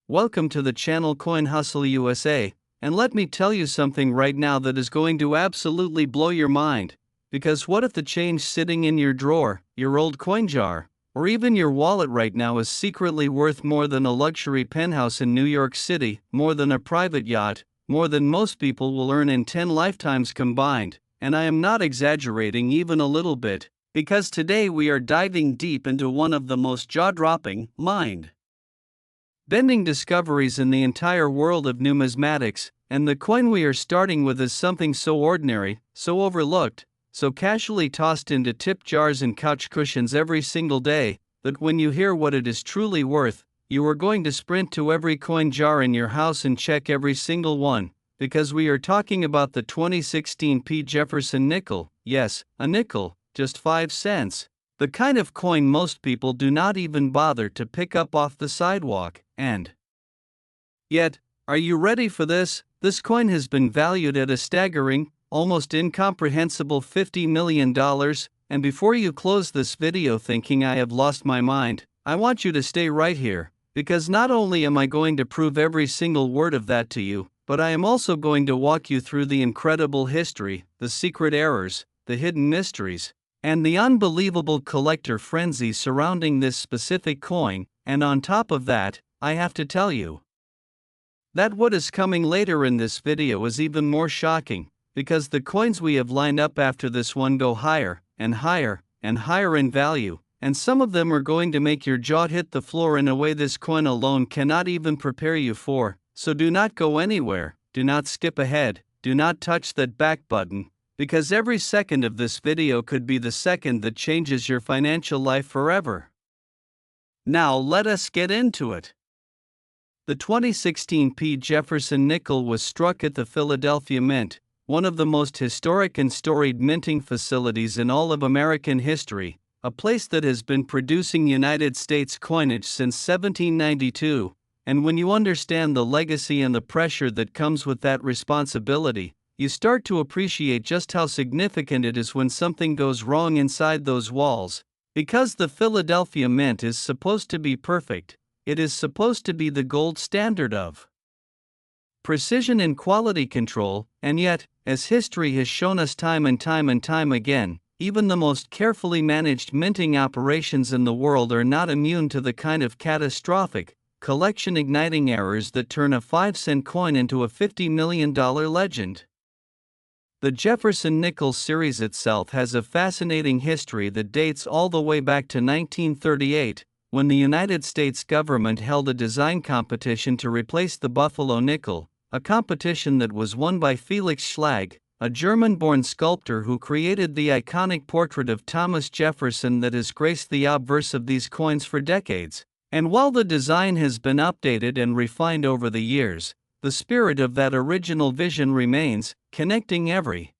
Welcome to the channel Coin Hustle USA, and let me tell you something right now that is going to absolutely blow your mind. Because what if the change sitting in your drawer, your old coin jar, or even your wallet right now is secretly worth more than a luxury penthouse in New York City, more than a private yacht, more than most people will earn in 10 lifetimes combined, and I am not exaggerating even a little bit, because today we are diving deep into one of the most jaw-dropping, mind-bending discoveries in the entire world of numismatics, and the coin we are starting with is something so ordinary, so overlooked, so casually tossed into tip jars and couch cushions every single day, that when you hear what it is truly worth, you are going to sprint to every coin jar in your house and check every single one, because we are talking about the 2016 Jefferson nickel. Yes, a nickel, just 5 cents. The kind of coin most people do not even bother to pick up off the sidewalk, and yet, are you ready for this? This coin has been valued at a staggering, almost incomprehensible $50 million, and before you close this video thinking I have lost my mind, I want you to stay right here, because not only am I going to prove every single word of that to you, but I am also going to walk you through the incredible history, the secret errors, the hidden mysteries, and the unbelievable collector frenzy surrounding this specific coin, and on top of that, I have to tell you that what is coming later in this video is even more shocking, because the coins we have lined up after this one go higher, and higher, and higher in value, and some of them are going to make your jaw hit the floor in a way this coin alone cannot even prepare you for, so do not go anywhere, do not skip ahead, do not touch that back button, because every second of this video could be the second that changes your financial life forever. Now let us get into it. The 2016 Jefferson nickel was struck at the Philadelphia Mint, one of the most historic and storied minting facilities in all of American history, a place that has been producing United States coinage since 1792, and when you understand the legacy and the pressure that comes with that responsibility, you start to appreciate just how significant it is when something goes wrong inside those walls. Because the Philadelphia Mint is supposed to be perfect, it is supposed to be the gold standard of precision and quality control, and yet, as history has shown us time and time again, even the most carefully managed minting operations in the world are not immune to the kind of catastrophic, collection-igniting errors that turn a 5-cent coin into a $50 million legend. The Jefferson Nickels series itself has a fascinating history that dates all the way back to 1938, when the United States government held a design competition to replace the Buffalo nickel, a competition that was won by Felix Schlag, a German-born sculptor who created the iconic portrait of Thomas Jefferson that has graced the obverse of these coins for decades. And while the design has been updated and refined over the years, the spirit of that original vision remains, connecting every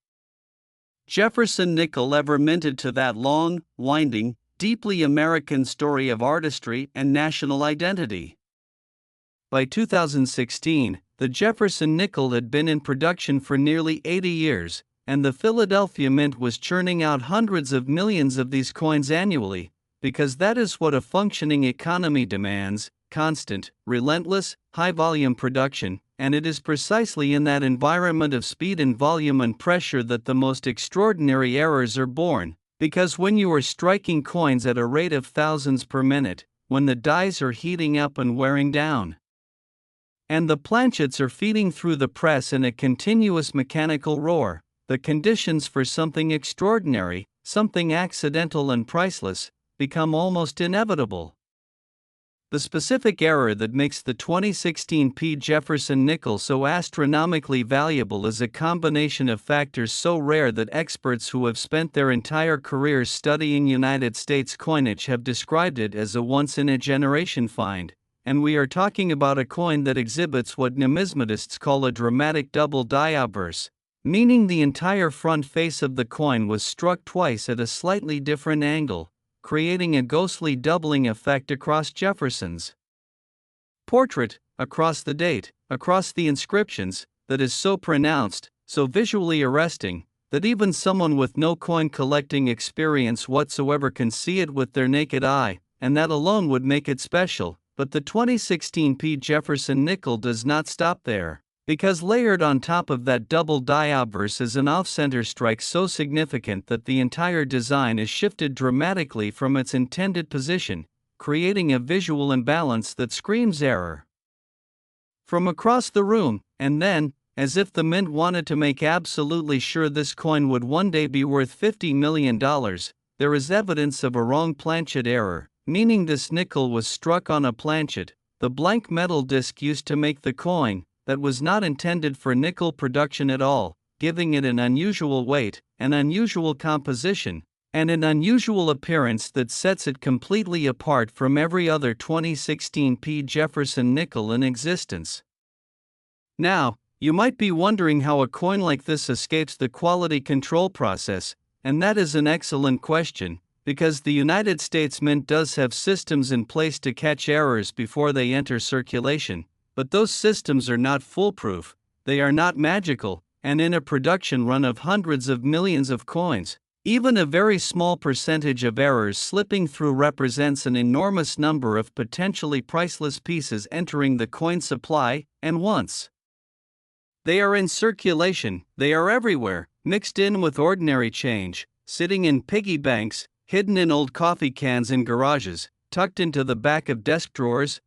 Jefferson nickel ever minted to that long, winding, deeply American story of artistry and national identity. By 2016, the Jefferson nickel had been in production for nearly 80 years, and the Philadelphia Mint was churning out hundreds of millions of these coins annually, because that is what a functioning economy demands: constant, relentless, high-volume production, and it is precisely in that environment of speed and volume and pressure that the most extraordinary errors are born, because when you are striking coins at a rate of thousands per minute, when the dies are heating up and wearing down, and the planchets are feeding through the press in a continuous mechanical roar, the conditions for something extraordinary, something accidental and priceless, become almost inevitable. The specific error that makes the 2016 Jefferson nickel so astronomically valuable is a combination of factors so rare that experts who have spent their entire careers studying United States coinage have described it as a once-in-a-generation find, and we are talking about a coin that exhibits what numismatists call a dramatic double die obverse, meaning the entire front face of the coin was struck twice at a slightly different angle, creating a ghostly doubling effect across Jefferson's portrait, across the date, across the inscriptions, that is so pronounced, so visually arresting, that even someone with no coin collecting experience whatsoever can see it with their naked eye, and that alone would make it special, But the 2016p Jefferson nickel does not stop there. Because layered on top of that double die obverse is an off-center strike so significant that the entire design is shifted dramatically from its intended position, creating a visual imbalance that screams error. From across the room, and then, as if the mint wanted to make absolutely sure this coin would one day be worth $50 million, there is evidence of a wrong planchet error, meaning this nickel was struck on a planchet, the blank metal disc used to make the coin, that was not intended for nickel production at all, giving it an unusual weight, an unusual composition, and an unusual appearance that sets it completely apart from every other 2016p Jefferson nickel in existence. Now, you might be wondering how a coin like this escapes the quality control process, and that is an excellent question, because the United States Mint does have systems in place to catch errors before they enter circulation. But those systems are not foolproof, they are not magical, and in a production run of hundreds of millions of coins, even a very small percentage of errors slipping through represents an enormous number of potentially priceless pieces entering the coin supply, and once they are in circulation, they are everywhere, mixed in with ordinary change, sitting in piggy banks, hidden in old coffee cans in garages, tucked into the back of desk drawers,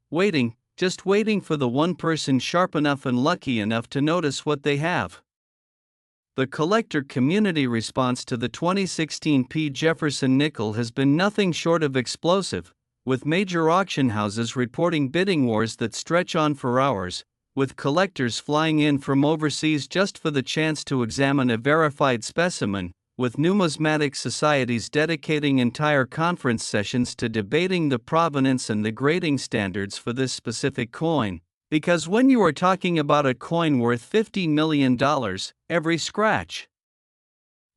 just waiting for the one person sharp enough and lucky enough to notice what they have. The collector community response to the 2016p Jefferson nickel has been nothing short of explosive, with major auction houses reporting bidding wars that stretch on for hours, with collectors flying in from overseas just for the chance to examine a verified specimen, with numismatic societies dedicating entire conference sessions to debating the provenance and the grading standards for this specific coin. Because when you are talking about a coin worth $50 million, every scratch,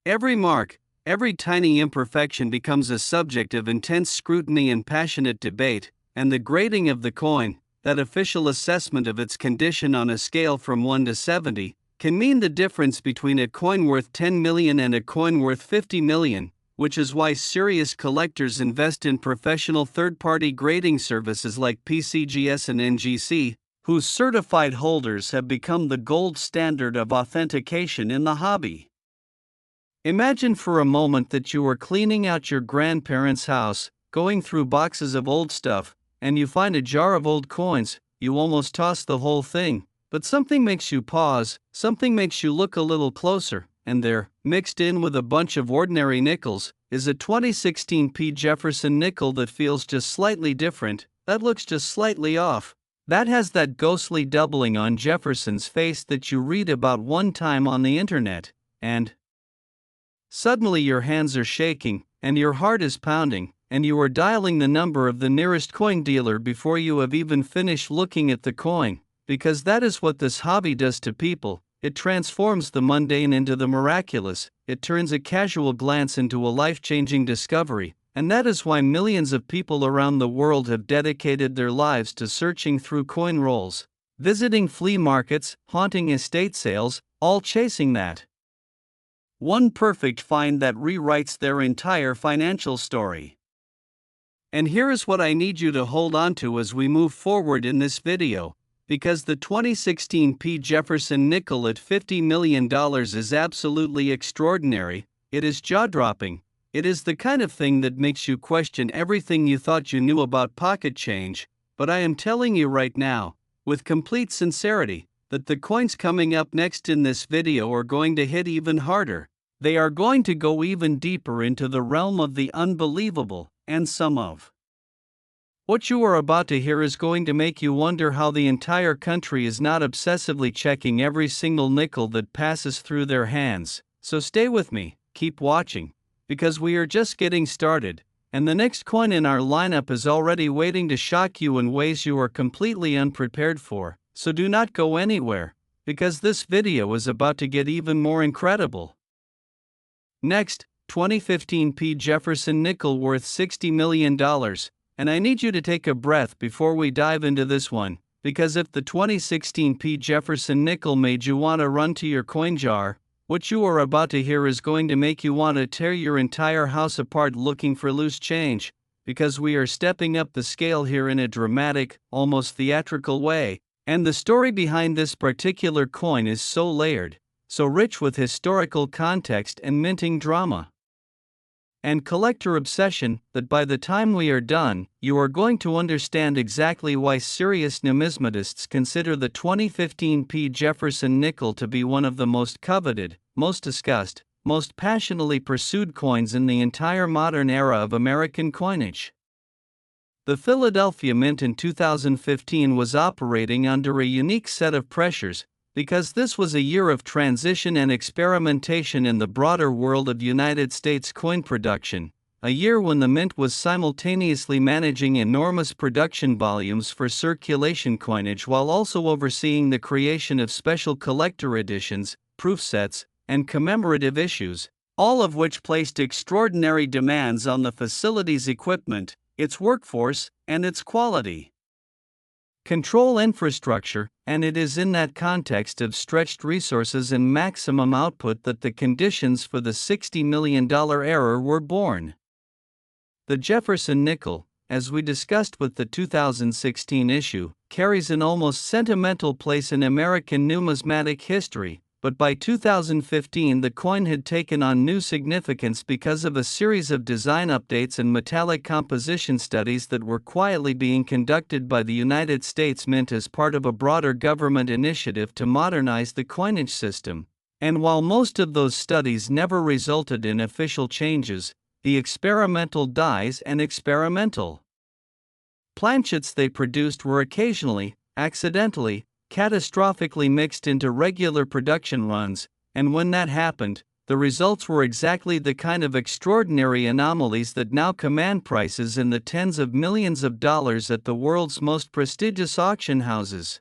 every mark, every tiny imperfection becomes a subject of intense scrutiny and passionate debate, and the grading of the coin, that official assessment of its condition on a scale from 1 to 70, can mean the difference between a coin worth $10 million and a coin worth $50 million, which is why serious collectors invest in professional third-party grading services like PCGS and NGC, whose certified holders have become the gold standard of authentication in the hobby. Imagine for a moment that you are cleaning out your grandparents' house, going through boxes of old stuff, and you find a jar of old coins. You almost toss the whole thing. But something makes you pause, something makes you look a little closer, and there, mixed in with a bunch of ordinary nickels, is a 2016p Jefferson nickel that feels just slightly different, that looks just slightly off, that has that ghostly doubling on Jefferson's face that you read about one time on the internet, and suddenly your hands are shaking, and your heart is pounding, and you are dialing the number of the nearest coin dealer before you have even finished looking at the coin. Because that is what this hobby does to people, it transforms the mundane into the miraculous, it turns a casual glance into a life-changing discovery, and that is why millions of people around the world have dedicated their lives to searching through coin rolls, visiting flea markets, haunting estate sales, all chasing that one perfect find that rewrites their entire financial story. And here is what I need you to hold on to as we move forward in this video. Because the 2016p Jefferson nickel at $50 million is absolutely extraordinary, it is jaw-dropping, it is the kind of thing that makes you question everything you thought you knew about pocket change, but I am telling you right now, with complete sincerity, that the coins coming up next in this video are going to hit even harder, they are going to go even deeper into the realm of the unbelievable, and some of what you are about to hear is going to make you wonder how the entire country is not obsessively checking every single nickel that passes through their hands. So stay with me, keep watching, because we are just getting started, and the next coin in our lineup is already waiting to shock you in ways you are completely unprepared for. So do not go anywhere, because this video is about to get even more incredible. Next, 2015p Jefferson nickel worth $60 million. And I need you to take a breath before we dive into this one, because if the 2016p Jefferson nickel made you want to run to your coin jar, what you are about to hear is going to make you want to tear your entire house apart looking for loose change. because we are stepping up the scale here in a dramatic, almost theatrical way, and the story behind this particular coin is so layered, so rich with historical context and minting drama and collector obsession, that by the time we are done, you are going to understand exactly why serious numismatists consider the 2015 P. Jefferson nickel to be one of the most coveted, most discussed, most passionately pursued coins in the entire modern era of American coinage. The Philadelphia Mint in 2015 was operating under a unique set of pressures, because this was a year of transition and experimentation in the broader world of United States coin production, a year when the Mint was simultaneously managing enormous production volumes for circulation coinage while also overseeing the creation of special collector editions, proof sets, and commemorative issues, all of which placed extraordinary demands on the facility's equipment, its workforce, and its quality control infrastructure, and it is in that context of stretched resources and maximum output that the conditions for the $60 million error were born. The Jefferson nickel, as we discussed with the 2016 issue, carries an almost sentimental place in American numismatic history, but by 2015 the coin had taken on new significance because of a series of design updates and metallic composition studies that were quietly being conducted by the United States Mint as part of a broader government initiative to modernize the coinage system. And while most of those studies never resulted in official changes, the experimental dies and experimental planchets they produced were occasionally, accidentally, catastrophically mixed into regular production runs, and when that happened, the results were exactly the kind of extraordinary anomalies that now command prices in the tens of millions of dollars at the world's most prestigious auction houses.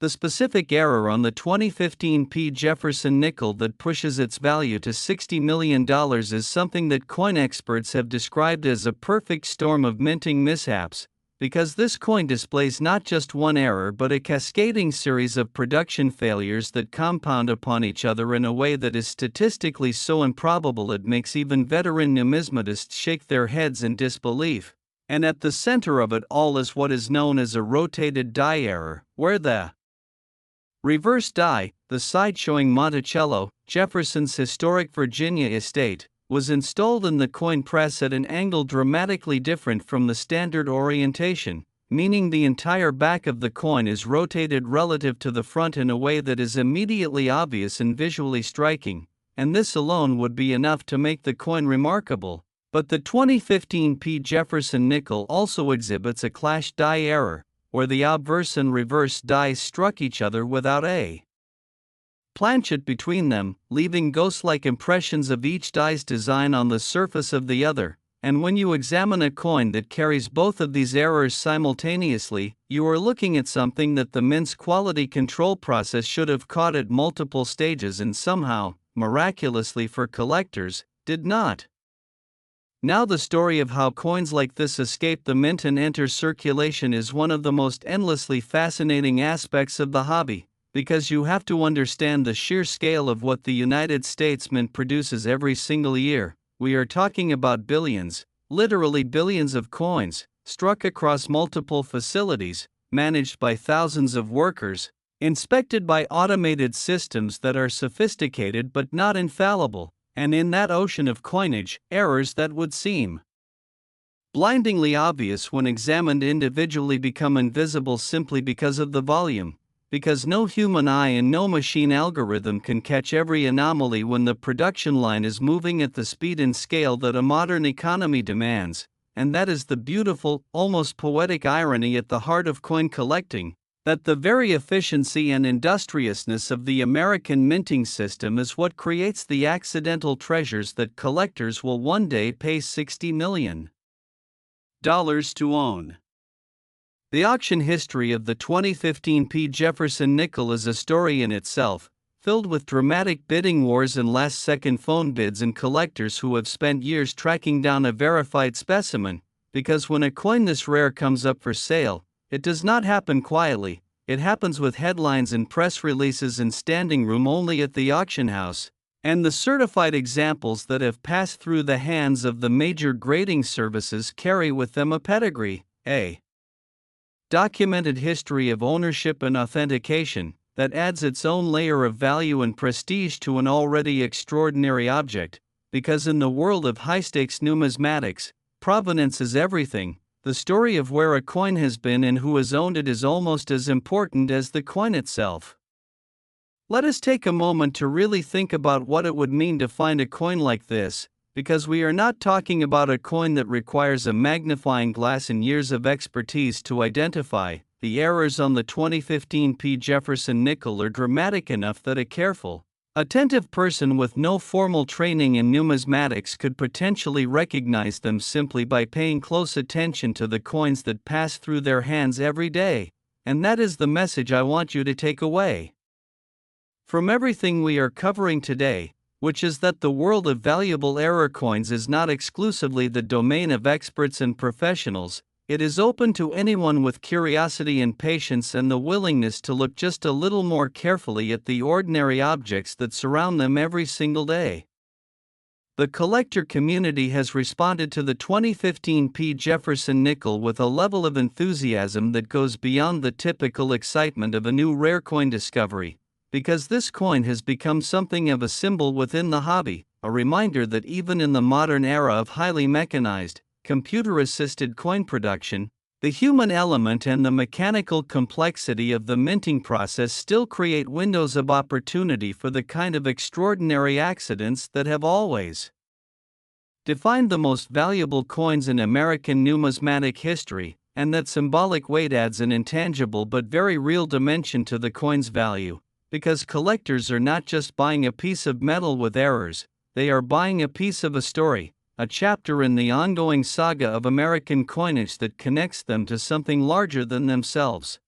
The specific error on the 2015 P. Jefferson nickel that pushes its value to $60 million is something that coin experts have described as a perfect storm of minting mishaps, because this coin displays not just one error but a cascading series of production failures that compound upon each other in a way that is statistically so improbable it makes even veteran numismatists shake their heads in disbelief. And at the center of it all is what is known as a rotated die error, where the reverse die, the side showing Monticello, Jefferson's historic Virginia estate, was installed in the coin press at an angle dramatically different from the standard orientation, meaning the entire back of the coin is rotated relative to the front in a way that is immediately obvious and visually striking, and this alone would be enough to make the coin remarkable. But the 2015 P. Jefferson nickel also exhibits a clash die error, where the obverse and reverse dies struck each other without a planchet between them, leaving ghost-like impressions of each die's design on the surface of the other, and when you examine a coin that carries both of these errors simultaneously, you are looking at something that the Mint's quality control process should have caught at multiple stages and somehow, miraculously for collectors, did not. Now the story of how coins like this escape the Mint and enter circulation is one of the most endlessly fascinating aspects of the hobby, because you have to understand the sheer scale of what the United States Mint produces every single year. We are talking about billions, literally billions of coins, struck across multiple facilities, managed by thousands of workers, inspected by automated systems that are sophisticated but not infallible, and in that ocean of coinage, errors that would seem blindingly obvious when examined individually become invisible simply because of the volume. Because no human eye and no machine algorithm can catch every anomaly when the production line is moving at the speed and scale that a modern economy demands, and that is the beautiful, almost poetic irony at the heart of coin collecting, that the very efficiency and industriousness of the American minting system is what creates the accidental treasures that collectors will one day pay $60 million to own. The auction history of the 2015 P. Jefferson nickel is a story in itself, filled with dramatic bidding wars and last-second phone bids and collectors who have spent years tracking down a verified specimen, because when a coin this rare comes up for sale, it does not happen quietly, it happens with headlines and press releases and standing room only at the auction house, And the certified examples that have passed through the hands of the major grading services carry with them a pedigree, a documented history of ownership and authentication that adds its own layer of value and prestige to an already extraordinary object, because in the world of high-stakes numismatics, provenance is everything. The story of where a coin has been and who has owned it is almost as important as the coin itself. Let us take a moment to really think about what it would mean to find a coin like this, because we are not talking about a coin that requires a magnifying glass and years of expertise to identify. The errors on the 2015 Jefferson Nickel are dramatic enough that a careful, attentive person with no formal training in numismatics could potentially recognize them simply by paying close attention to the coins that pass through their hands every day. And that is the message I want you to take away from everything we are covering today, which is that the world of valuable error coins is not exclusively the domain of experts and professionals. It is open to anyone with curiosity and patience and the willingness to look just a little more carefully at the ordinary objects that surround them every single day. The collector community has responded to the 2015 Jefferson Nickel with a level of enthusiasm that goes beyond the typical excitement of a new rare coin discovery, because this coin has become something of a symbol within the hobby, a reminder that even in the modern era of highly mechanized, computer-assisted coin production, the human element and the mechanical complexity of the minting process still create windows of opportunity for the kind of extraordinary accidents that have always defined the most valuable coins in American numismatic history, and that symbolic weight adds an intangible but very real dimension to the coin's value, because collectors are not just buying a piece of metal with errors, they are buying a piece of a story, a chapter in the ongoing saga of American coinage that connects them to something larger than themselves.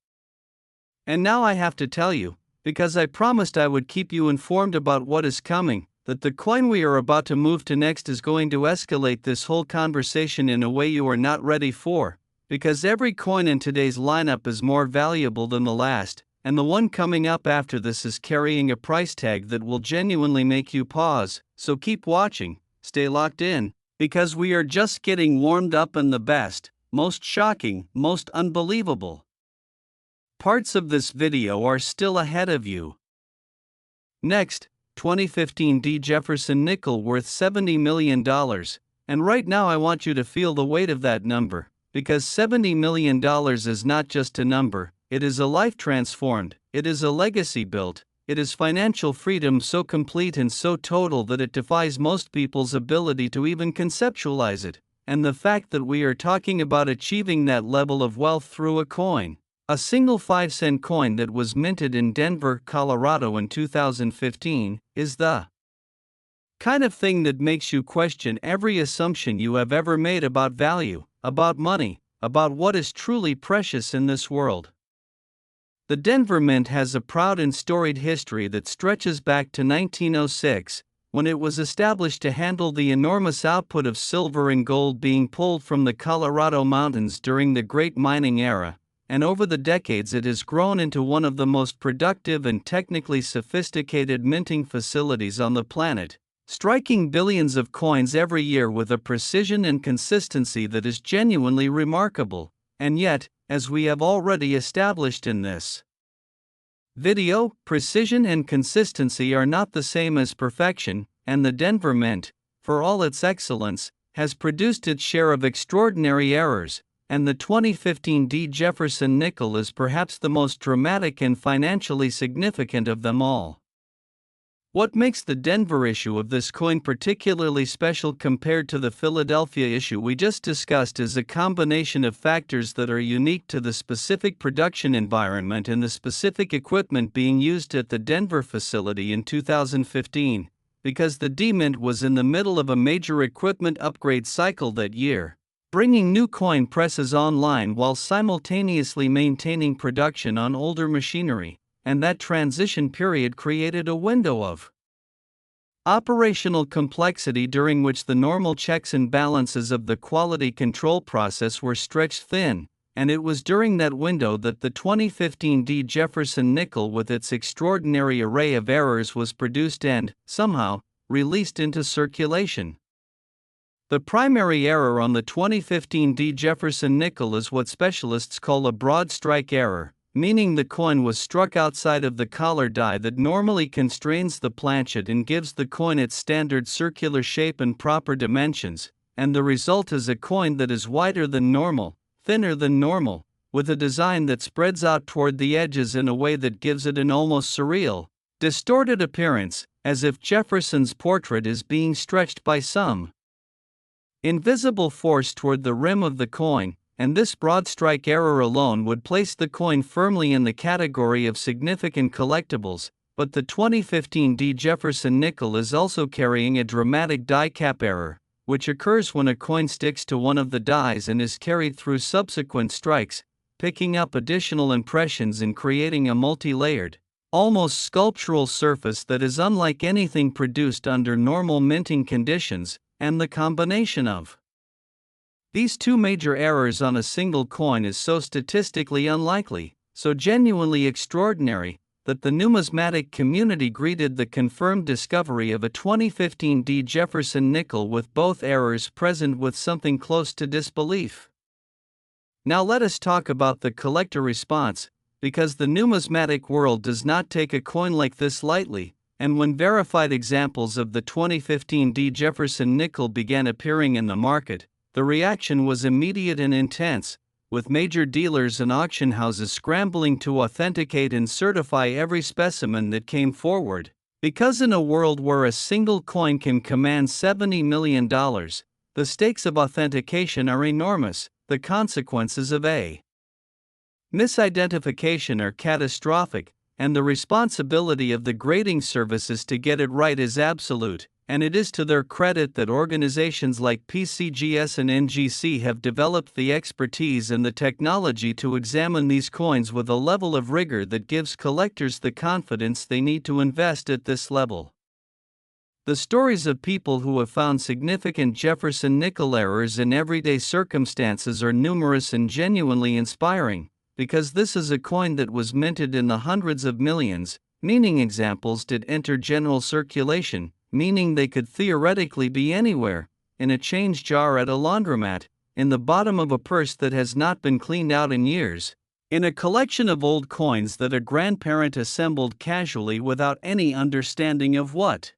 And now I have to tell you, because I promised I would keep you informed about what is coming, that the coin we are about to move to next is going to escalate this whole conversation in a way you are not ready for, because every coin in today's lineup is more valuable than the last, and the one coming up after this is carrying a price tag that will genuinely make you pause. So keep watching, stay locked in, because we are just getting warmed up in the best, most shocking, most unbelievable parts of this video are still ahead of you. Next, 2015 Jefferson Nickel worth $70 million, and right now I want you to feel the weight of that number, because $70 million is not just a number. It is a life transformed, it is a legacy built, it is financial freedom so complete and so total that it defies most people's ability to even conceptualize it, and the fact that we are talking about achieving that level of wealth through a coin, a single 5-cent coin that was minted in Denver, Colorado in 2015, is the kind of thing that makes you question every assumption you have ever made about value, about money, about what is truly precious in this world. The Denver Mint has a proud and storied history that stretches back to 1906, when it was established to handle the enormous output of silver and gold being pulled from the Colorado mountains during the Great Mining Era, and over the decades it has grown into one of the most productive and technically sophisticated minting facilities on the planet, striking billions of coins every year with a precision and consistency that is genuinely remarkable. And yet, as we have already established in this video, precision and consistency are not the same as perfection, and the Denver Mint, for all its excellence, has produced its share of extraordinary errors, and the 2015 Jefferson Nickel is perhaps the most dramatic and financially significant of them all. What makes the Denver issue of this coin particularly special compared to the Philadelphia issue we just discussed is a combination of factors that are unique to the specific production environment and the specific equipment being used at the Denver facility in 2015, because the D-Mint was in the middle of a major equipment upgrade cycle that year, bringing new coin presses online while simultaneously maintaining production on older machinery. And that transition period created a window of operational complexity during which the normal checks and balances of the quality control process were stretched thin, and it was during that window that the 2015 Jefferson Nickel with its extraordinary array of errors was produced and, somehow, released into circulation. The primary error on the 2015 Jefferson nickel is what specialists call a broad strike error, meaning the coin was struck outside of the collar die that normally constrains the planchet and gives the coin its standard circular shape and proper dimensions, and the result is a coin that is wider than normal, thinner than normal, with a design that spreads out toward the edges in a way that gives it an almost surreal, distorted appearance, as if Jefferson's portrait is being stretched by some invisible force toward the rim of the coin, and this broad strike error alone would place the coin firmly in the category of significant collectibles. But the 2015 Jefferson nickel is also carrying a dramatic die cap error, which occurs when a coin sticks to one of the dies and is carried through subsequent strikes, picking up additional impressions and creating a multi-layered, almost sculptural surface that is unlike anything produced under normal minting conditions, and the combination of these two major errors on a single coin is so statistically unlikely, so genuinely extraordinary, that the numismatic community greeted the confirmed discovery of a 2015 Jefferson nickel with both errors present with something close to disbelief. Now let us talk about the collector response, because the numismatic world does not take a coin like this lightly, and when verified examples of the 2015 Jefferson nickel began appearing in the market, the reaction was immediate and intense, with major dealers and auction houses scrambling to authenticate and certify every specimen that came forward. Because in a world where a single coin can command $70 million, the stakes of authentication are enormous, the consequences of a misidentification are catastrophic, and the responsibility of the grading services to get it right is absolute, and it is to their credit that organizations like PCGS and NGC have developed the expertise and the technology to examine these coins with a level of rigor that gives collectors the confidence they need to invest at this level. The stories of people who have found significant Jefferson nickel errors in everyday circumstances are numerous and genuinely inspiring, because this is a coin that was minted in the hundreds of millions, meaning examples did enter general circulation, meaning they could theoretically be anywhere, in a change jar at a laundromat, in the bottom of a purse that has not been cleaned out in years, in a collection of old coins that a grandparent assembled casually without any understanding of what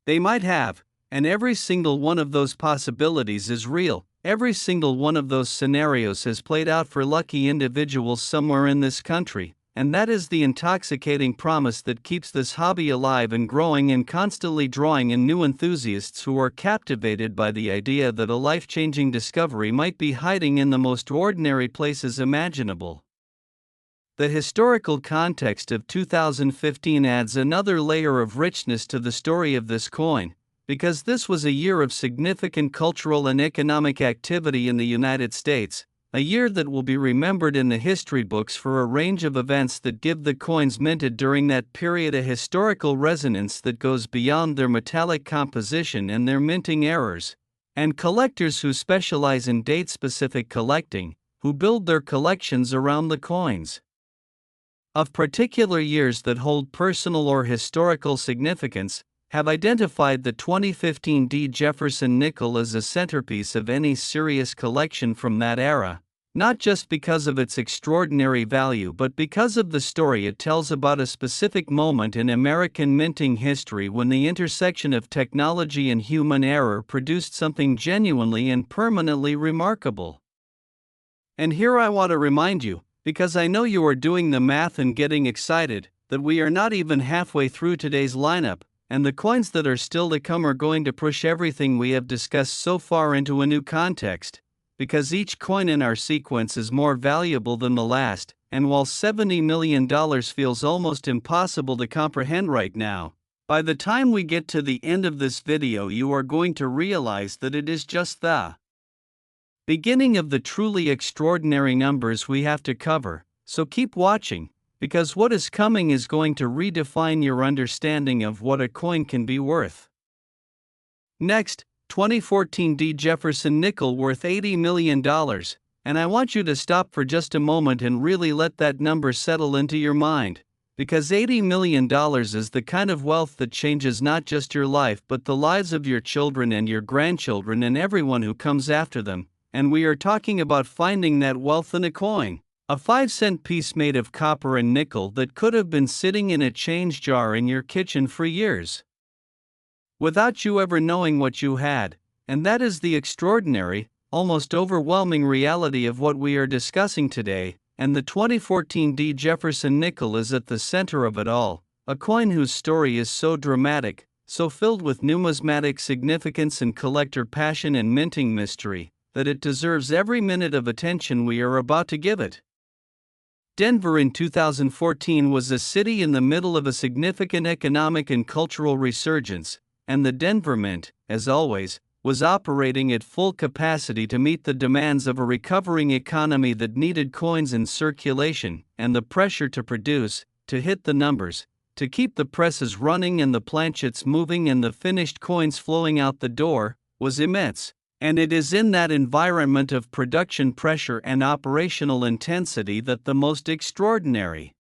they might have, and every single one of those possibilities is real. Every single one of those scenarios has played out for lucky individuals somewhere in this country, and that is the intoxicating promise that keeps this hobby alive and growing and constantly drawing in new enthusiasts who are captivated by the idea that a life-changing discovery might be hiding in the most ordinary places imaginable. The historical context of 2015 adds another layer of richness to the story of this coin, because this was a year of significant cultural and economic activity in the United States, a year that will be remembered in the history books for a range of events that give the coins minted during that period a historical resonance that goes beyond their metallic composition and their minting errors, and collectors who specialize in date-specific collecting, who build their collections around the coins of particular years that hold personal or historical significance, have identified the 2015 Jefferson nickel as a centerpiece of any serious collection from that era, not just because of its extraordinary value but because of the story it tells about a specific moment in American minting history when the intersection of technology and human error produced something genuinely and permanently remarkable. And here I want to remind you, because I know you are doing the math and getting excited, that we are not even halfway through today's lineup, and the coins that are still to come are going to push everything we have discussed so far into a new context, because each coin in our sequence is more valuable than the last, and while $70 million feels almost impossible to comprehend right now, by the time we get to the end of this video you are going to realize that it is just the beginning of the truly extraordinary numbers we have to cover, so keep watching, because what is coming is going to redefine your understanding of what a coin can be worth. Next, 2014 Jefferson nickel worth $80 million, and I want you to stop for just a moment and really let that number settle into your mind, Because $80 million is the kind of wealth that changes not just your life but the lives of your children and your grandchildren and everyone who comes after them, and we are talking about finding that wealth in a coin. A 5-cent piece made of copper and nickel that could have been sitting in a change jar in your kitchen for years, without you ever knowing what you had, and that is the extraordinary, almost overwhelming reality of what we are discussing today. And the 2014 Jefferson Nickel is at the center of it all, a coin whose story is so dramatic, so filled with numismatic significance and collector passion and minting mystery, that it deserves every minute of attention we are about to give it. Denver in 2014 was a city in the middle of a significant economic and cultural resurgence, and the Denver Mint, as always, was operating at full capacity to meet the demands of a recovering economy that needed coins in circulation, and the pressure to produce, to hit the numbers, to keep the presses running and the planchets moving and the finished coins flowing out the door, was immense. And it is in that environment of production pressure and operational intensity that the most extraordinary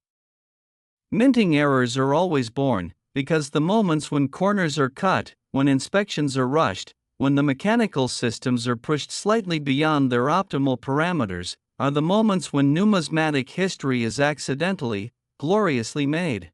minting errors are always born, because the moments when corners are cut, when inspections are rushed, when the mechanical systems are pushed slightly beyond their optimal parameters, are the moments when numismatic history is accidentally, gloriously made.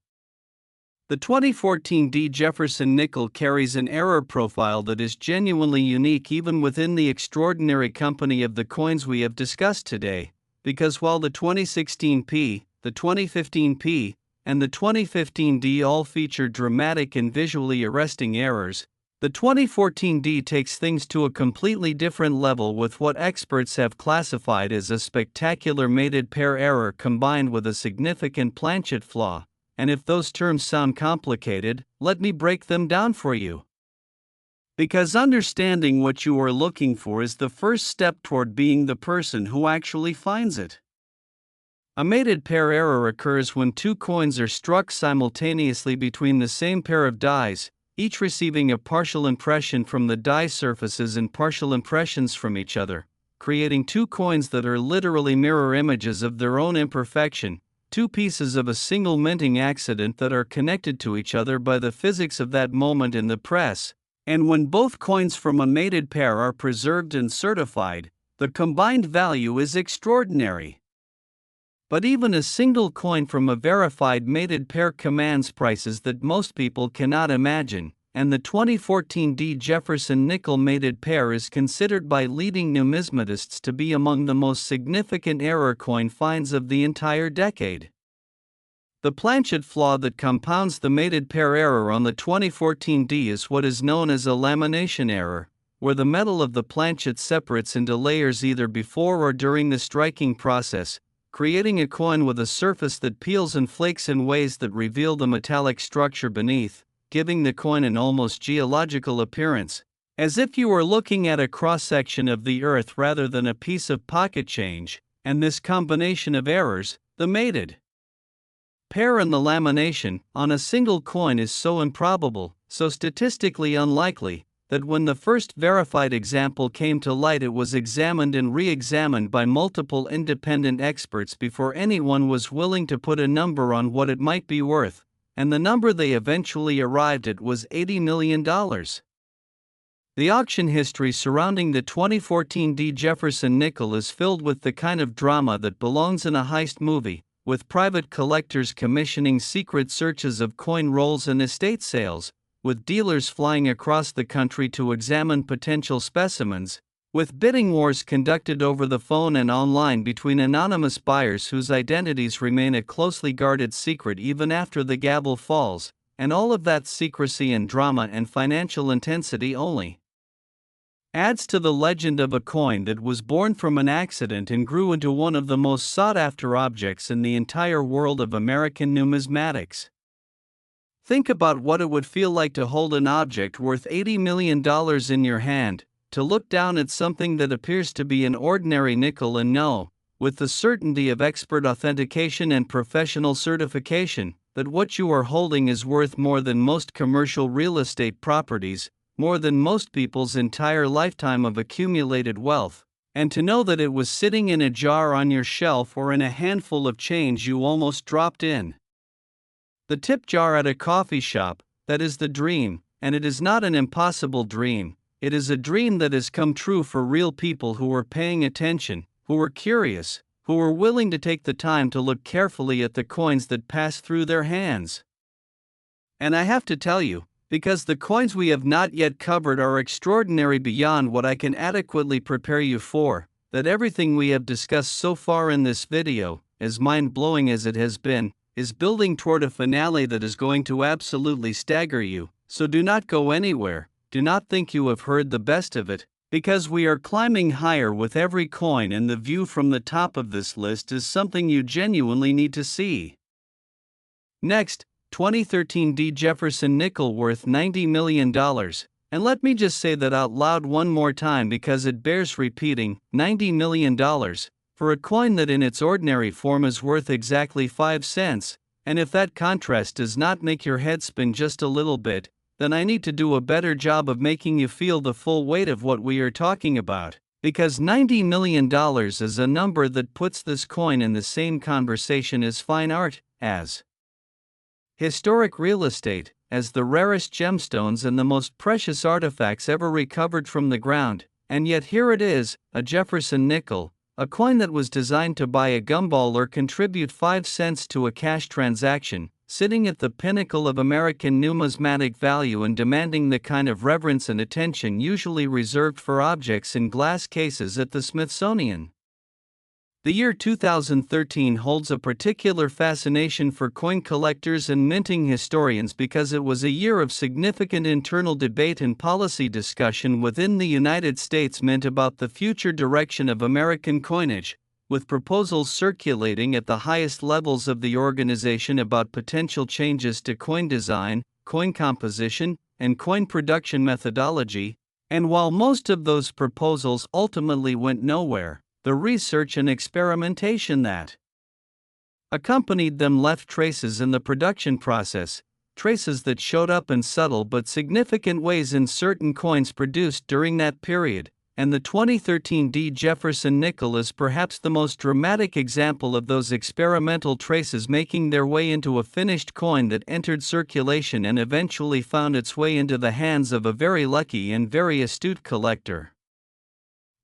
The 2014 Jefferson Nickel carries an error profile that is genuinely unique even within the extraordinary company of the coins we have discussed today, because while the 2016 P, the 2015 P, and the 2015 D all feature dramatic and visually arresting errors, the 2014 D takes things to a completely different level with what experts have classified as a spectacular mated pair error combined with a significant planchet flaw. And if those terms sound complicated, let me break them down for you. Because understanding what you are looking for is the first step toward being the person who actually finds it. A mated pair error occurs when two coins are struck simultaneously between the same pair of dies, each receiving a partial impression from the die surfaces and partial impressions from each other, creating two coins that are literally mirror images of their own imperfection, two pieces of a single minting accident that are connected to each other by the physics of that moment in the press. And when both coins from a mated pair are preserved and certified, the combined value is extraordinary. But even a single coin from a verified mated pair commands prices that most people cannot imagine, and the 2014 Jefferson Nickel mated pair is considered by leading numismatists to be among the most significant error coin finds of the entire decade. The planchet flaw that compounds the mated pair error on the 2014 D is what is known as a lamination error, where the metal of the planchet separates into layers either before or during the striking process, creating a coin with a surface that peels and flakes in ways that reveal the metallic structure beneath, giving the coin an almost geological appearance, as if you were looking at a cross-section of the earth rather than a piece of pocket change. And this combination of errors, the mated pair and the lamination, on a single coin is so improbable, so statistically unlikely, that when the first verified example came to light it was examined and re-examined by multiple independent experts before anyone was willing to put a number on what it might be worth, and the number they eventually arrived at was $80 million. The auction history surrounding the 2014 Jefferson Nickel is filled with the kind of drama that belongs in a heist movie, with private collectors commissioning secret searches of coin rolls and estate sales, with dealers flying across the country to examine potential specimens, with bidding wars conducted over the phone and online between anonymous buyers whose identities remain a closely guarded secret even after the gavel falls, and all of that secrecy and drama and financial intensity only adds to the legend of a coin that was born from an accident and grew into one of the most sought-after objects in the entire world of American numismatics. Think about what it would feel like to hold an object worth $80 million in your hand, to look down at something that appears to be an ordinary nickel and know, with the certainty of expert authentication and professional certification, that what you are holding is worth more than most commercial real estate properties, more than most people's entire lifetime of accumulated wealth, and to know that it was sitting in a jar on your shelf or in a handful of change you almost dropped in. The tip jar at a coffee shop, that is the dream, and it is not an impossible dream. It is a dream that has come true for real people who were paying attention, who were curious, who were willing to take the time to look carefully at the coins that pass through their hands. And I have to tell you, because the coins we have not yet covered are extraordinary beyond what I can adequately prepare you for, that everything we have discussed so far in this video, as mind-blowing as it has been, is building toward a finale that is going to absolutely stagger you. So do not go anywhere, do not think you have heard the best of it, because we are climbing higher with every coin, and the view from the top of this list is something you genuinely need to see. Next, 2013 D. Jefferson Nickel worth $90 million. And let me just say that out loud one more time because it bears repeating, $90 million, for a coin that in its ordinary form is worth exactly 5 cents, and if that contrast does not make your head spin just a little bit, then I need to do a better job of making you feel the full weight of what we are talking about, because $90 million is a number that puts this coin in the same conversation as fine art, as historic real estate, as the rarest gemstones and the most precious artifacts ever recovered from the ground. And yet here it is, a Jefferson nickel, a coin that was designed to buy a gumball or contribute 5 cents to a cash transaction, sitting at the pinnacle of American numismatic value and demanding the kind of reverence and attention usually reserved for objects in glass cases at the Smithsonian. The year 2013 holds a particular fascination for coin collectors and minting historians because it was a year of significant internal debate and policy discussion within the United States Mint about the future direction of American coinage, with proposals circulating at the highest levels of the organization about potential changes to coin design, coin composition, and coin production methodology. And while most of those proposals ultimately went nowhere, the research and experimentation that accompanied them left traces in the production process, traces that showed up in subtle but significant ways in certain coins produced during that period, and the 2013 D. Jefferson nickel is perhaps the most dramatic example of those experimental traces making their way into a finished coin that entered circulation and eventually found its way into the hands of a very lucky and very astute collector.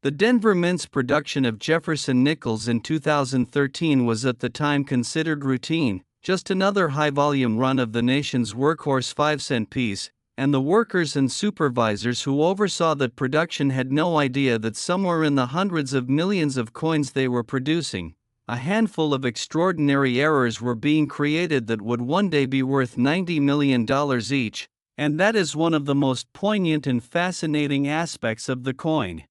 The Denver Mint's production of Jefferson Nickels in 2013 was at the time considered routine, just another high-volume run of the nation's workhorse 5-cent piece, and the workers and supervisors who oversaw that production had no idea that somewhere in the hundreds of millions of coins they were producing, a handful of extraordinary errors were being created that would one day be worth $90 million each, and that is one of the most poignant and fascinating aspects of the coin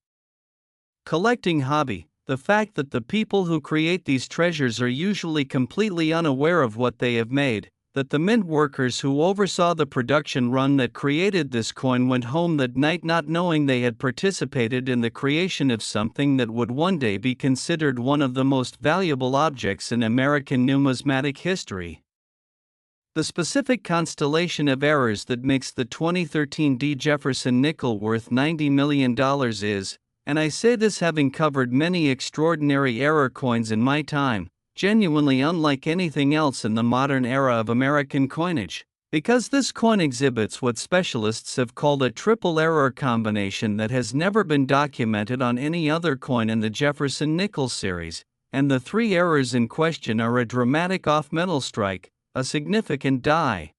collecting hobby, the fact that the people who create these treasures are usually completely unaware of what they have made, that the mint workers who oversaw the production run that created this coin went home that night not knowing they had participated in the creation of something that would one day be considered one of the most valuable objects in American numismatic history. The specific constellation of errors that makes the 2013 D. Jefferson nickel worth $90 million is, and I say this having covered many extraordinary error coins in my time, genuinely unlike anything else in the modern era of American coinage, because this coin exhibits what specialists have called a triple error combination that has never been documented on any other coin in the Jefferson Nickels series, and the 3 errors in question are a dramatic off-metal strike, a significant die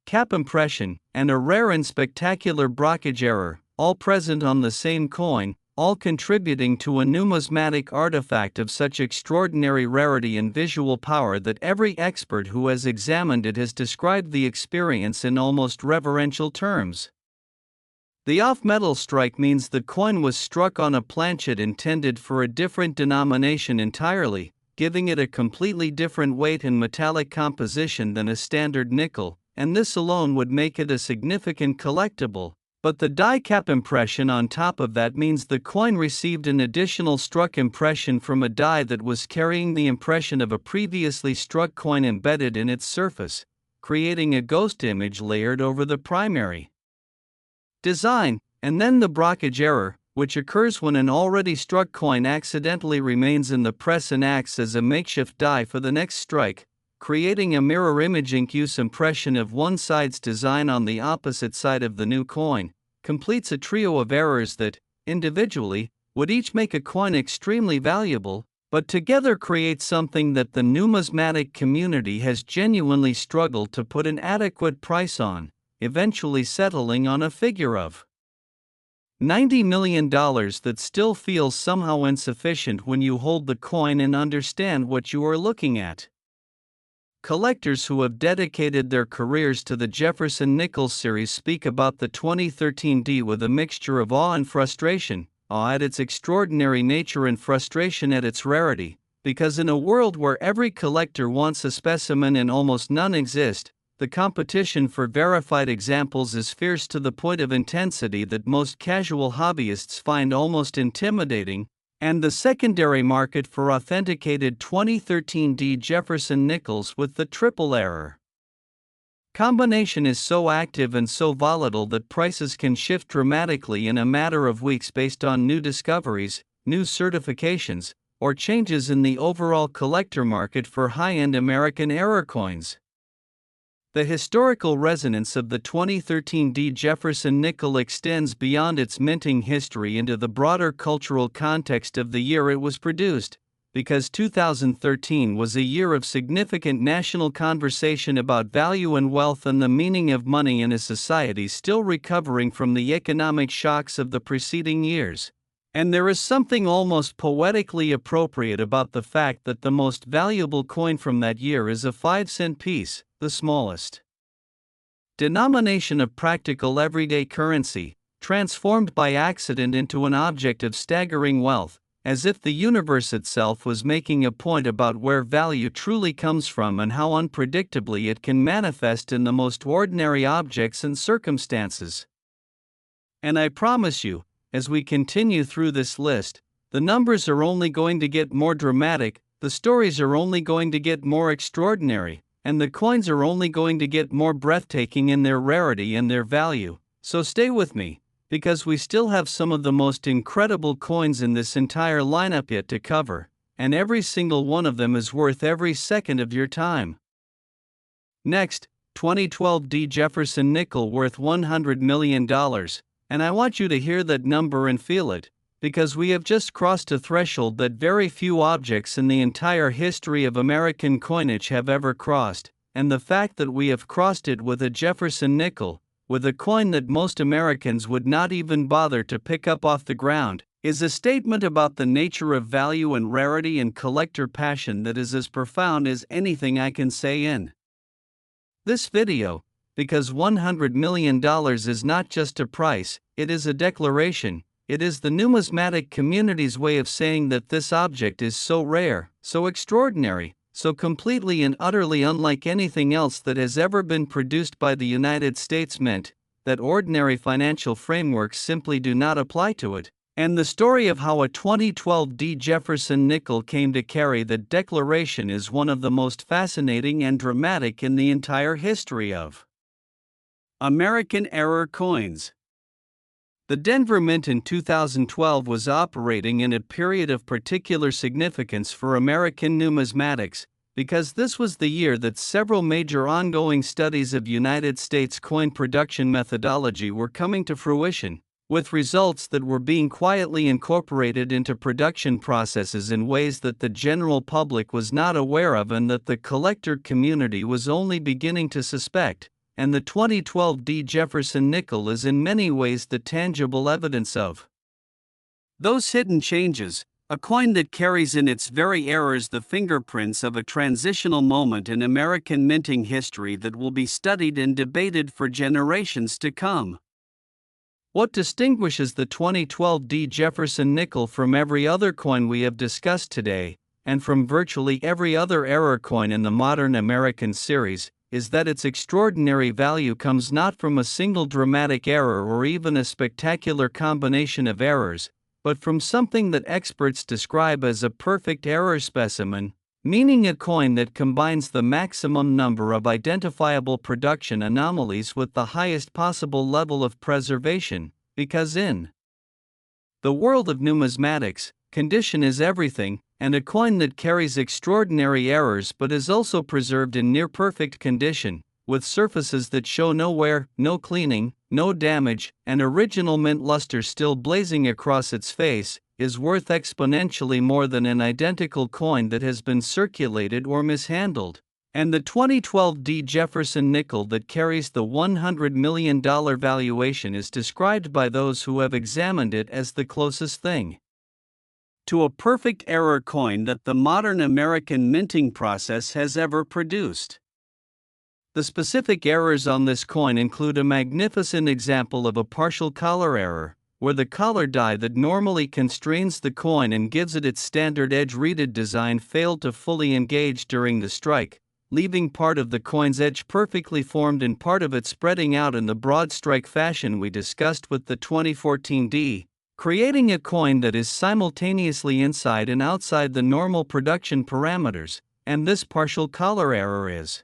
cap impression, and a rare and spectacular brockage error, all present on the same coin, all contributing to a numismatic artifact of such extraordinary rarity and visual power that every expert who has examined it has described the experience in almost reverential terms. The off-metal strike means the coin was struck on a planchet intended for a different denomination entirely, giving it a completely different weight and metallic composition than a standard nickel, and this alone would make it a significant collectible. But the die cap impression on top of that means the coin received an additional struck impression from a die that was carrying the impression of a previously struck coin embedded in its surface, creating a ghost image layered over the primary design. And then the brockage error, which occurs when an already struck coin accidentally remains in the press and acts as a makeshift die for the next strike, creating a mirror image ink-use impression of one side's design on the opposite side of the new coin, completes a trio of errors that, individually, would each make a coin extremely valuable, but together create something that the numismatic community has genuinely struggled to put an adequate price on, eventually settling on a figure of $90 million that still feels somehow insufficient when you hold the coin and understand what you are looking at. Collectors who have dedicated their careers to the Jefferson Nickels series speak about the 2013 D with a mixture of awe and frustration, awe at its extraordinary nature and frustration at its rarity, because in a world where every collector wants a specimen and almost none exist, the competition for verified examples is fierce to the point of intensity that most casual hobbyists find almost intimidating, and the secondary market for authenticated 2013 D Jefferson Nickels with the triple error combination is so active and so volatile that prices can shift dramatically in a matter of weeks based on new discoveries, new certifications, or changes in the overall collector market for high-end American error coins. The historical resonance of the 2013 D Jefferson Nickel extends beyond its minting history into the broader cultural context of the year it was produced, because 2013 was a year of significant national conversation about value and wealth and the meaning of money in a society still recovering from the economic shocks of the preceding years. And there is something almost poetically appropriate about the fact that the most valuable coin from that year is a 5-cent piece, the smallest denomination of practical everyday currency, transformed by accident into an object of staggering wealth, as if the universe itself was making a point about where value truly comes from and how unpredictably it can manifest in the most ordinary objects and circumstances. And I promise you, as we continue through this list, the numbers are only going to get more dramatic, the stories are only going to get more extraordinary, and the coins are only going to get more breathtaking in their rarity and their value. So stay with me, because we still have some of the most incredible coins in this entire lineup yet to cover, and every single one of them is worth every second of your time. Next, 2012 D Jefferson Nickel worth $100 million. And I want you to hear that number and feel it, because we have just crossed a threshold that very few objects in the entire history of American coinage have ever crossed, and the fact that we have crossed it with a Jefferson nickel, with a coin that most Americans would not even bother to pick up off the ground, is a statement about the nature of value and rarity and collector passion that is as profound as anything I can say in this video. Because $100 million is not just a price, it is a declaration. It is the numismatic community's way of saying that this object is so rare, so extraordinary, so completely and utterly unlike anything else that has ever been produced by the United States Mint, that ordinary financial frameworks simply do not apply to it. And the story of how a 2012 D Jefferson Nickel came to carry that declaration is one of the most fascinating and dramatic in the entire history of American error coins. The Denver Mint in 2012 was operating in a period of particular significance for American numismatics, because this was the year that several major ongoing studies of United States coin production methodology were coming to fruition, with results that were being quietly incorporated into production processes in ways that the general public was not aware of and that the collector community was only beginning to suspect. And the 2012 D Jefferson Nickel is in many ways the tangible evidence of those hidden changes, a coin that carries in its very errors the fingerprints of a transitional moment in American minting history that will be studied and debated for generations to come. What distinguishes the 2012 D Jefferson Nickel from every other coin we have discussed today, and from virtually every other error coin in the modern American series, is that its extraordinary value comes not from a single dramatic error or even a spectacular combination of errors, but from something that experts describe as a perfect error specimen, meaning a coin that combines the maximum number of identifiable production anomalies with the highest possible level of preservation, because in the world of numismatics, condition is everything, and a coin that carries extraordinary errors but is also preserved in near-perfect condition, with surfaces that show no wear, no cleaning, no damage, and original mint luster still blazing across its face, is worth exponentially more than an identical coin that has been circulated or mishandled. And the 2012 Jefferson nickel that carries the $100 million valuation is described by those who have examined it as the closest thing to a perfect error coin that the modern American minting process has ever produced. The specific errors on this coin include a magnificent example of a partial collar error, where the collar die that normally constrains the coin and gives it its standard edge-reeded design failed to fully engage during the strike, leaving part of the coin's edge perfectly formed and part of it spreading out in the broad strike fashion we discussed with the 2014 D, creating a coin that is simultaneously inside and outside the normal production parameters, and this partial collar error is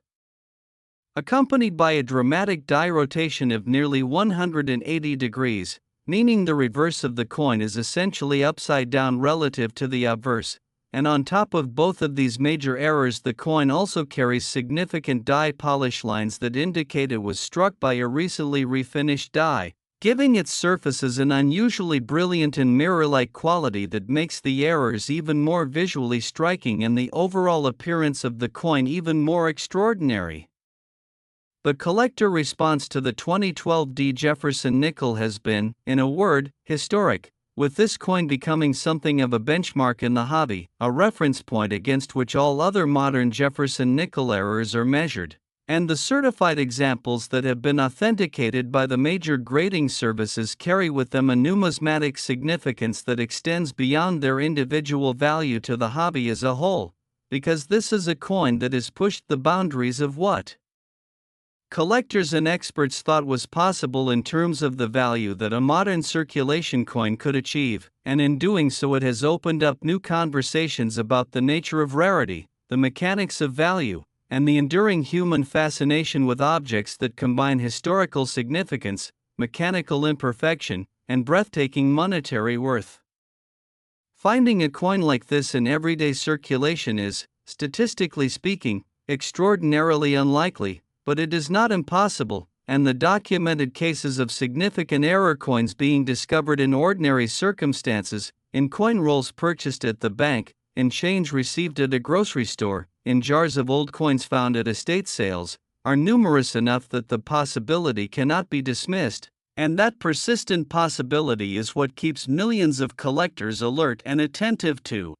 accompanied by a dramatic die rotation of nearly 180 degrees, meaning the reverse of the coin is essentially upside down relative to the obverse, and on top of both of these major errors the coin also carries significant die polish lines that indicate it was struck by a recently refinished die, giving its surfaces an unusually brilliant and mirror-like quality that makes the errors even more visually striking and the overall appearance of the coin even more extraordinary. The collector response to the 2012 Jefferson nickel has been, in a word, historic, with this coin becoming something of a benchmark in the hobby, a reference point against which all other modern Jefferson nickel errors are measured, and the certified examples that have been authenticated by the major grading services carry with them a numismatic significance that extends beyond their individual value to the hobby as a whole, because this is a coin that has pushed the boundaries of what collectors and experts thought was possible in terms of the value that a modern circulation coin could achieve, and in doing so it has opened up new conversations about the nature of rarity, the mechanics of value, and the enduring human fascination with objects that combine historical significance, mechanical imperfection, and breathtaking monetary worth. Finding a coin like this in everyday circulation is, statistically speaking, extraordinarily unlikely, but it is not impossible, and the documented cases of significant error coins being discovered in ordinary circumstances, in coin rolls purchased at the bank, in change received at a grocery store, in jars of old coins found at estate sales, are numerous enough that the possibility cannot be dismissed, and that persistent possibility is what keeps millions of collectors alert and attentive to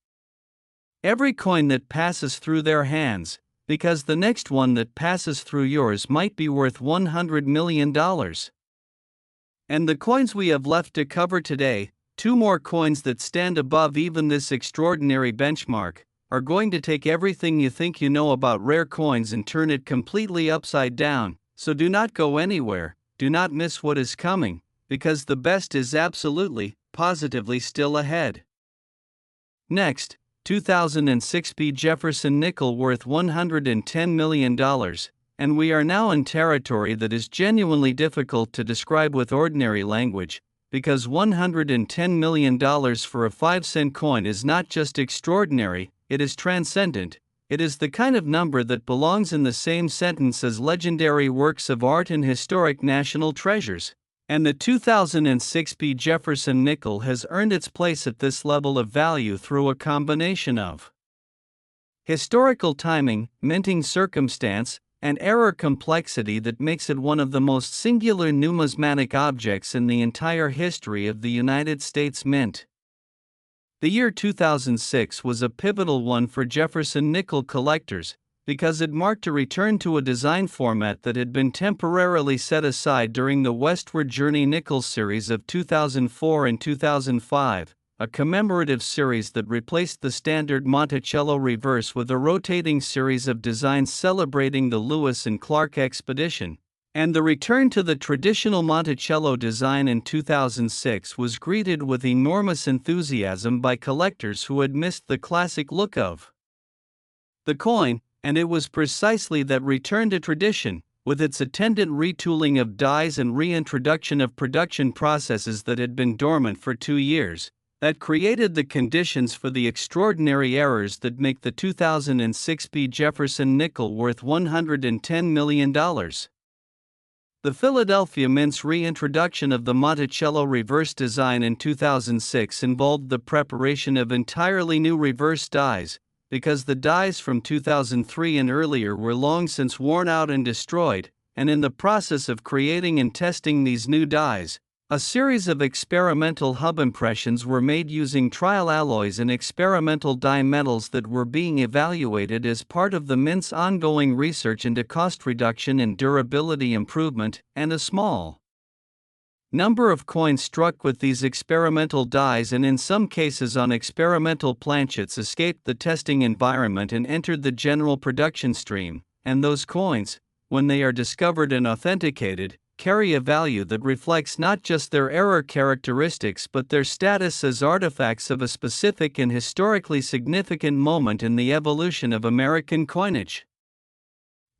every coin that passes through their hands, because the next one that passes through yours might be worth $100 million. And the coins we have left to cover today, two more coins that stand above even this extraordinary benchmark, are going to take everything you think you know about rare coins and turn it completely upside down, so do not go anywhere, do not miss what is coming, because the best is absolutely, positively still ahead. Next, 2006 Jefferson nickel worth $110 million, and we are now in territory that is genuinely difficult to describe with ordinary language, because $110 million for a 5-cent coin is not just extraordinary, it is transcendent. It is the kind of number that belongs in the same sentence as legendary works of art and historic national treasures. And the 2006 Jefferson nickel has earned its place at this level of value through a combination of historical timing, minting circumstance, and error complexity that makes it one of the most singular numismatic objects in the entire history of the United States Mint. The year 2006 was a pivotal one for Jefferson nickel collectors, because it marked a return to a design format that had been temporarily set aside during the Westward Journey Nickels series of 2004 and 2005, a commemorative series that replaced the standard Monticello reverse with a rotating series of designs celebrating the Lewis and Clark expedition. And the return to the traditional Monticello design in 2006 was greeted with enormous enthusiasm by collectors who had missed the classic look of the coin. And it was precisely that return to tradition, with its attendant retooling of dies and reintroduction of production processes that had been dormant for 2 years, that created the conditions for the extraordinary errors that make the 2006 Jefferson nickel worth $110 million. The Philadelphia Mint's reintroduction of the Monticello reverse design in 2006 involved the preparation of entirely new reverse dies, because the dies from 2003 and earlier were long since worn out and destroyed, and in the process of creating and testing these new dies, a series of experimental hub impressions were made using trial alloys and experimental die metals that were being evaluated as part of the Mint's ongoing research into cost reduction and durability improvement, and a small number of coins struck with these experimental dies and in some cases on experimental planchets escaped the testing environment and entered the general production stream, and those coins, when they are discovered and authenticated, carry a value that reflects not just their error characteristics but their status as artifacts of a specific and historically significant moment in the evolution of American coinage.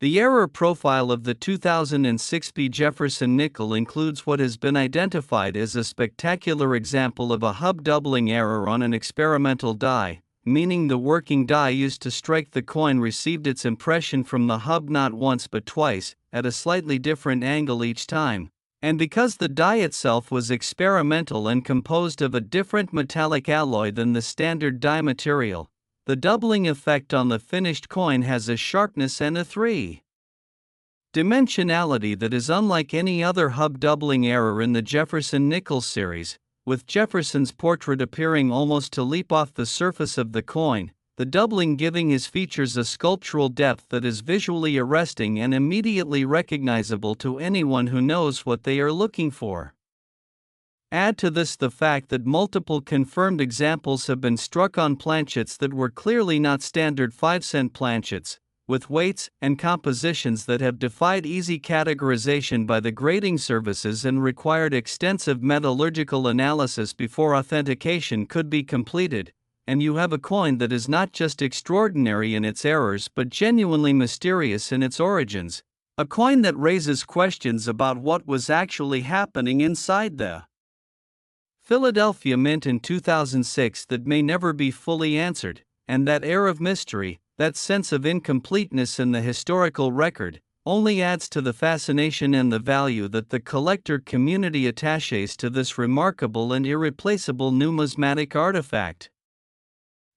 The error profile of the 2006 Jefferson nickel includes what has been identified as a spectacular example of a hub doubling error on an experimental die, meaning the working die used to strike the coin received its impression from the hub not once but twice, at a slightly different angle each time, and because the die itself was experimental and composed of a different metallic alloy than the standard die material, the doubling effect on the finished coin has a sharpness and a three-dimensionality that is unlike any other hub doubling error in the Jefferson Nickels series, with Jefferson's portrait appearing almost to leap off the surface of the coin, the doubling giving his features a sculptural depth that is visually arresting and immediately recognizable to anyone who knows what they are looking for. Add to this the fact that multiple confirmed examples have been struck on planchets that were clearly not standard 5-cent planchets, with weights and compositions that have defied easy categorization by the grading services and required extensive metallurgical analysis before authentication could be completed, and you have a coin that is not just extraordinary in its errors but genuinely mysterious in its origins, a coin that raises questions about what was actually happening inside the Philadelphia Mint in 2006 that may never be fully answered, and that air of mystery, that sense of incompleteness in the historical record, only adds to the fascination and the value that the collector community attaches to this remarkable and irreplaceable numismatic artifact.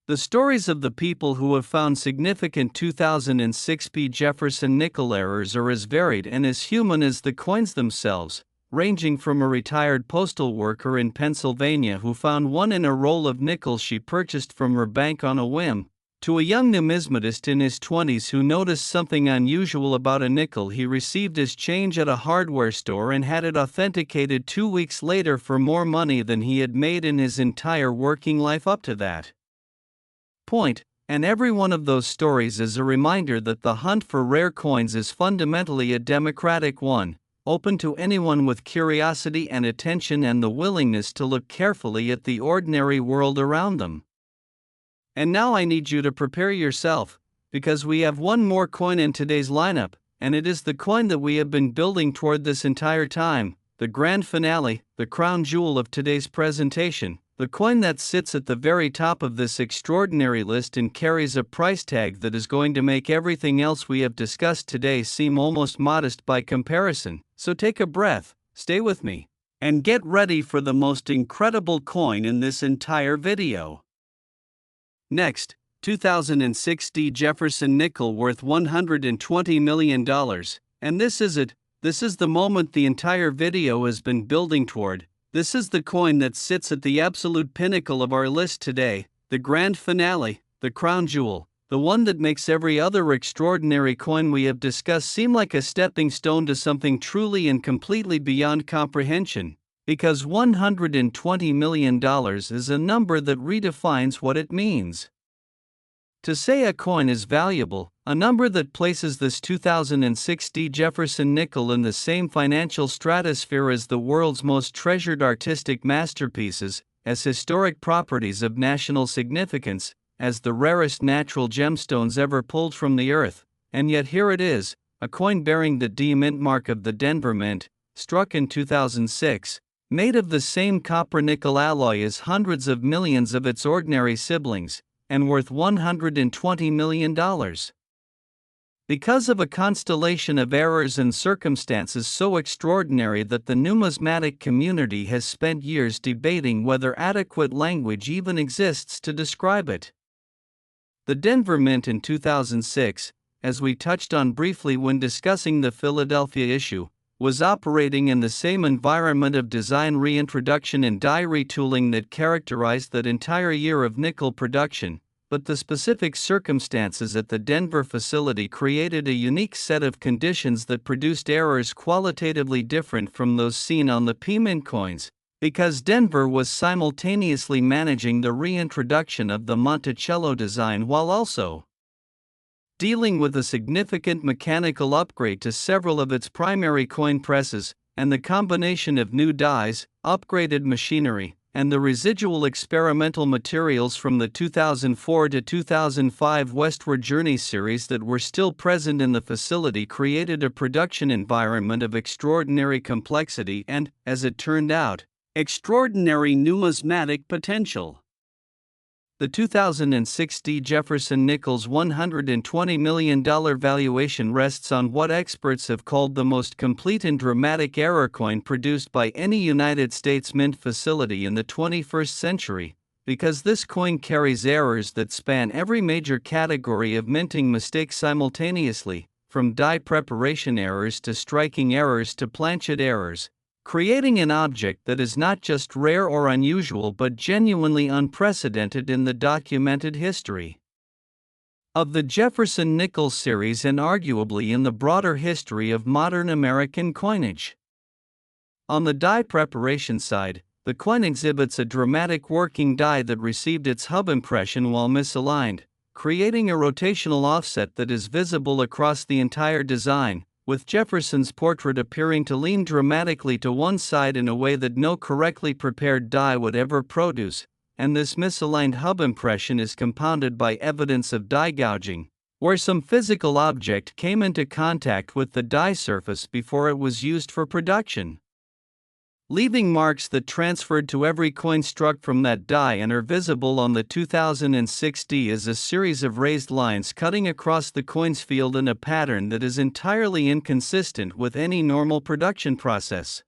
The stories of the people who have found significant 2006 Jefferson nickel errors are as varied and as human as the coins themselves, ranging from a retired postal worker in Pennsylvania who found one in a roll of nickels she purchased from her bank on a whim, to a young numismatist in his 20s who noticed something unusual about a nickel he received as change at a hardware store and had it authenticated 2 weeks later for more money than he had made in his entire working life up to that point, and every one of those stories is a reminder that the hunt for rare coins is fundamentally a democratic one, open to anyone with curiosity and attention and the willingness to look carefully at the ordinary world around them. And now I need you to prepare yourself, because we have one more coin in today's lineup, and it is the coin that we have been building toward this entire time, the grand finale, the crown jewel of today's presentation, the coin that sits at the very top of this extraordinary list and carries a price tag that is going to make everything else we have discussed today seem almost modest by comparison. So take a breath, stay with me, and get ready for the most incredible coin in this entire video. Next, 2006 Jefferson nickel worth $120 million, and this is it. This is the moment the entire video has been building toward. This is the coin that sits at the absolute pinnacle of our list today, the grand finale, the crown jewel, the one that makes every other extraordinary coin we have discussed seem like a stepping stone to something truly and completely beyond comprehension, because $120 million is a number that redefines what it means to say a coin is valuable, a number that places this 2006 Jefferson nickel in the same financial stratosphere as the world's most treasured artistic masterpieces, as historic properties of national significance, as the rarest natural gemstones ever pulled from the earth, and yet here it is, a coin bearing the D mint mark of the Denver Mint, struck in 2006, Made of the same copper-nickel alloy as hundreds of millions of its ordinary siblings, and worth $120 million. Because of a constellation of errors and circumstances so extraordinary that the numismatic community has spent years debating whether adequate language even exists to describe it. The Denver Mint in 2006, as we touched on briefly when discussing the Philadelphia issue, was operating in the same environment of design reintroduction and die retooling that characterized that entire year of nickel production, but the specific circumstances at the Denver facility created a unique set of conditions that produced errors qualitatively different from those seen on the P-Mint coins, because Denver was simultaneously managing the reintroduction of the Monticello design while also dealing with a significant mechanical upgrade to several of its primary coin presses, and the combination of new dies, upgraded machinery, and the residual experimental materials from the 2004 to 2005 Westward Journey series that were still present in the facility created a production environment of extraordinary complexity and, as it turned out, extraordinary numismatic potential. The 2006 Jefferson Nickels $120 million valuation rests on what experts have called the most complete and dramatic error coin produced by any United States mint facility in the 21st century, because this coin carries errors that span every major category of minting mistakes simultaneously, from die preparation errors to striking errors to planchet errors, creating an object that is not just rare or unusual but genuinely unprecedented in the documented history of the Jefferson Nickels series and arguably in the broader history of modern American coinage. On the die preparation side, the coin exhibits a dramatic working die that received its hub impression while misaligned, creating a rotational offset that is visible across the entire design, with Jefferson's portrait appearing to lean dramatically to one side in a way that no correctly prepared die would ever produce, and this misaligned hub impression is compounded by evidence of die gouging, where some physical object came into contact with the die surface before it was used for production, leaving marks that transferred to every coin struck from that die and are visible on the 2006 D as a series of raised lines cutting across the coin's field in a pattern that is entirely inconsistent with any normal production process.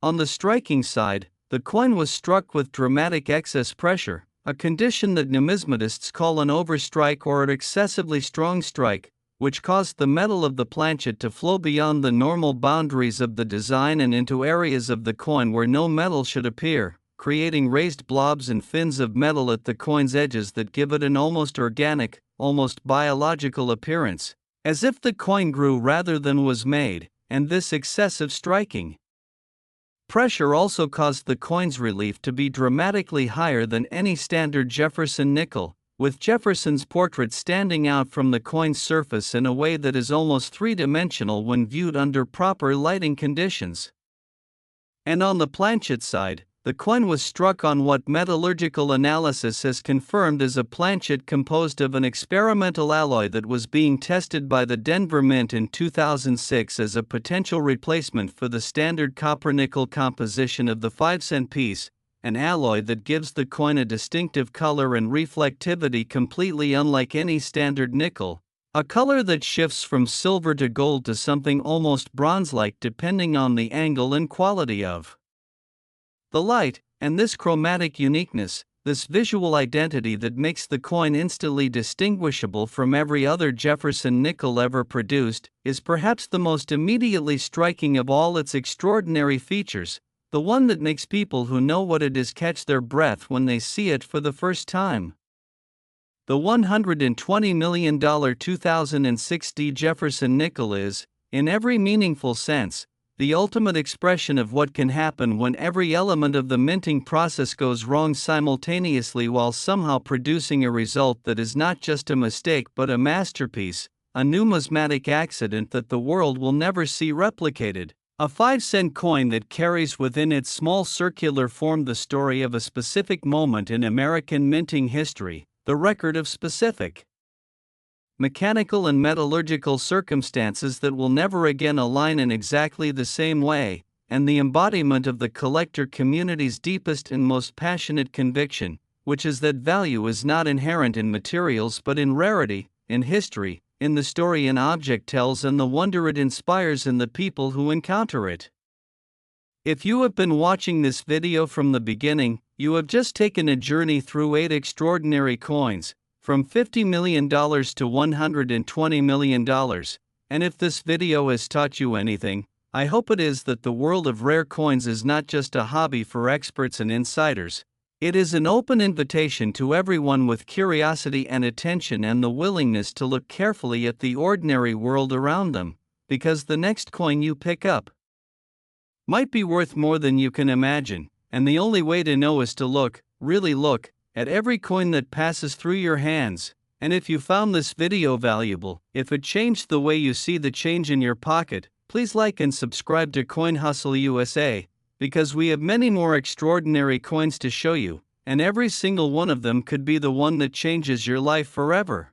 On the striking side, the coin was struck with dramatic excess pressure, a condition that numismatists call an overstrike or an excessively strong strike, which caused the metal of the planchet to flow beyond the normal boundaries of the design and into areas of the coin where no metal should appear, creating raised blobs and fins of metal at the coin's edges that give it an almost organic, almost biological appearance, as if the coin grew rather than was made, and this excessive striking pressure also caused the coin's relief to be dramatically higher than any standard Jefferson nickel, with Jefferson's portrait standing out from the coin's surface in a way that is almost three-dimensional when viewed under proper lighting conditions. And on the planchet side, the coin was struck on what metallurgical analysis has confirmed is a planchet composed of an experimental alloy that was being tested by the Denver Mint in 2006 as a potential replacement for the standard copper-nickel composition of the 5-cent piece, an alloy that gives the coin a distinctive color and reflectivity completely unlike any standard nickel, a color that shifts from silver to gold to something almost bronze-like depending on the angle and quality of the light, and this chromatic uniqueness, this visual identity that makes the coin instantly distinguishable from every other Jefferson nickel ever produced, is perhaps the most immediately striking of all its extraordinary features, the one that makes people who know what it is catch their breath when they see it for the first time. The $120 million 2006 Jefferson nickel is, in every meaningful sense, the ultimate expression of what can happen when every element of the minting process goes wrong simultaneously while somehow producing a result that is not just a mistake but a masterpiece, a numismatic accident that the world will never see replicated. A 5-cent coin that carries within its small circular form the story of a specific moment in American minting history, the record of specific mechanical and metallurgical circumstances that will never again align in exactly the same way, and the embodiment of the collector community's deepest and most passionate conviction, which is that value is not inherent in materials but in rarity, in history, in the story an object tells, and the wonder it inspires in the people who encounter it. If you have been watching this video from the beginning, you have just taken a journey through 8 extraordinary coins, from $50 million to $120 million, and if this video has taught you anything, I hope it is that the world of rare coins is not just a hobby for experts and insiders. It is an open invitation to everyone with curiosity and attention and the willingness to look carefully at the ordinary world around them, because the next coin you pick up might be worth more than you can imagine, and the only way to know is to look, really look, at every coin that passes through your hands. And if you found this video valuable, if it changed the way you see the change in your pocket, please like and subscribe to Coin Hustle USA, because we have many more extraordinary coins to show you, and every single one of them could be the one that changes your life forever.